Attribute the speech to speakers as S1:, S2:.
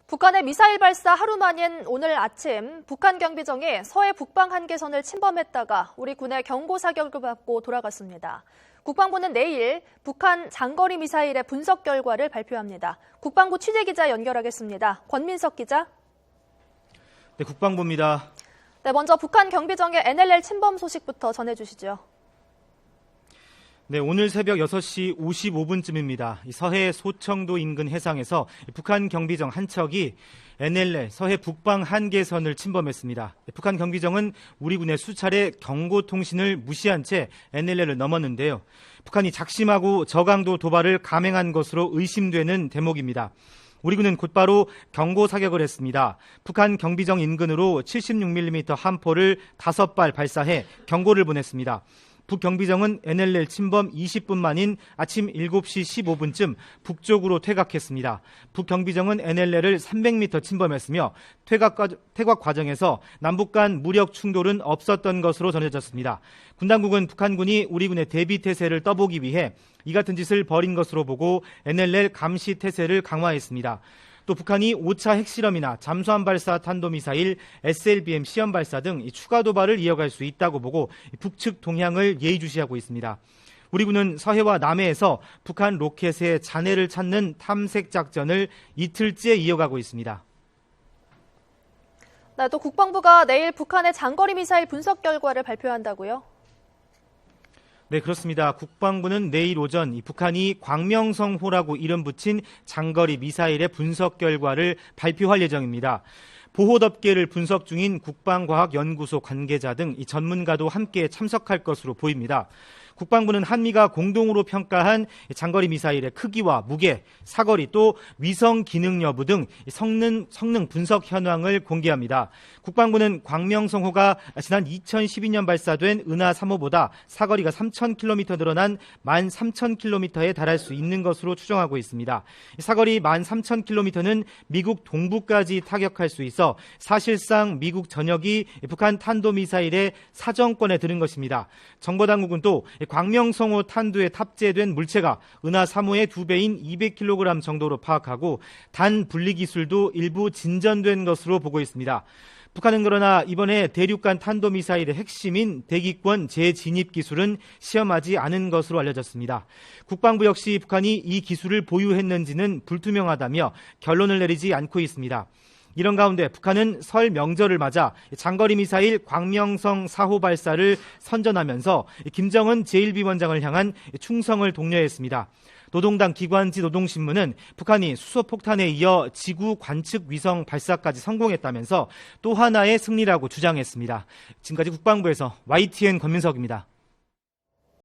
S1: 북한의 미사일 발사 하루 만인 오늘 아침 북한 경비정이 서해 북방 한계선을 침범했다가 우리 군의 경고 사격을 받고 돌아갔습니다. 국방부는 내일 북한 장거리 미사일의 분석 결과를 발표합니다. 국방부 취재기자 연결하겠습니다. 권민석 기자.
S2: 네, 국방부입니다.
S1: 네, 먼저 북한 경비정의 NLL 침범 소식부터 전해주시죠.
S2: 네, 오늘 새벽 6시 55분쯤입니다. 서해 소청도 인근 해상에서 북한 경비정 한 척이 NLL 서해 북방 한계선을 침범했습니다. 북한 경비정은 우리 군의 수차례 경고 통신을 무시한 채 NLL을 넘었는데요. 북한이 작심하고 저강도 도발을 감행한 것으로 의심되는 대목입니다. 우리 군은 곧바로 경고 사격을 했습니다. 북한 경비정 인근으로 76mm 함포를 5발 발사해 경고를 보냈습니다. 북경비정은 NLL 침범 20분 만인 아침 7시 15분쯤 북쪽으로 퇴각했습니다. 북경비정은 NLL을 300m 침범했으며 퇴각 과정에서 남북 간 무력 충돌은 없었던 것으로 전해졌습니다. 군 당국은 북한군이 우리 군의 대비 태세를 떠보기 위해 이 같은 짓을 벌인 것으로 보고 NLL 감시 태세를 강화했습니다. 또 북한이 5차 핵실험이나 잠수함 발사 탄도미사일, SLBM 시험 발사 등 추가 도발을 이어갈 수 있다고 보고 북측 동향을 예의주시하고 있습니다. 우리 군은 서해와 남해에서 북한 로켓의 잔해를 찾는 탐색 작전을 이틀째 이어가고 있습니다.
S1: 네, 또 국방부가 내일 북한의 장거리 미사일 분석 결과를 발표한다고요?
S2: 네, 그렇습니다. 국방부는 내일 오전 북한이 광명성호라고 이름 붙인 장거리 미사일의 분석 결과를 발표할 예정입니다. 보호덮개를 분석 중인 국방과학연구소 관계자 등 전문가도 함께 참석할 것으로 보입니다. 국방부는 한미가 공동으로 평가한 장거리 미사일의 크기와 무게, 사거리 또 위성 기능 여부 등 성능 분석 현황을 공개합니다. 국방부는 광명성호가 지난 2012년 발사된 은하 3호보다 사거리가 3,000km 늘어난 13,000km에 달할 수 있는 것으로 추정하고 있습니다. 사거리 13,000km는 미국 동부까지 타격할 수 있어 사실상 미국 전역이 북한 탄도미사일의 사정권에 드는 것입니다. 정보당국은 또 광명성호 탄두에 탑재된 물체가 은하 3호의 2배인 200kg 정도로 파악하고 단 분리 기술도 일부 진전된 것으로 보고 있습니다. 북한은 그러나 이번에 대륙간 탄도미사일의 핵심인 대기권 재진입 기술은 시험하지 않은 것으로 알려졌습니다. 국방부 역시 북한이 이 기술을 보유했는지는 불투명하다며 결론을 내리지 않고 있습니다. 이런 가운데 북한은 설 명절을 맞아 장거리 미사일 광명성 4호 발사를 선전하면서 김정은 제1비원장을 향한 충성을 독려했습니다. 노동당 기관지 노동신문은 북한이 수소폭탄에 이어 지구 관측 위성 발사까지 성공했다면서 또 하나의 승리라고 주장했습니다. 지금까지 국방부에서 YTN 권민석입니다.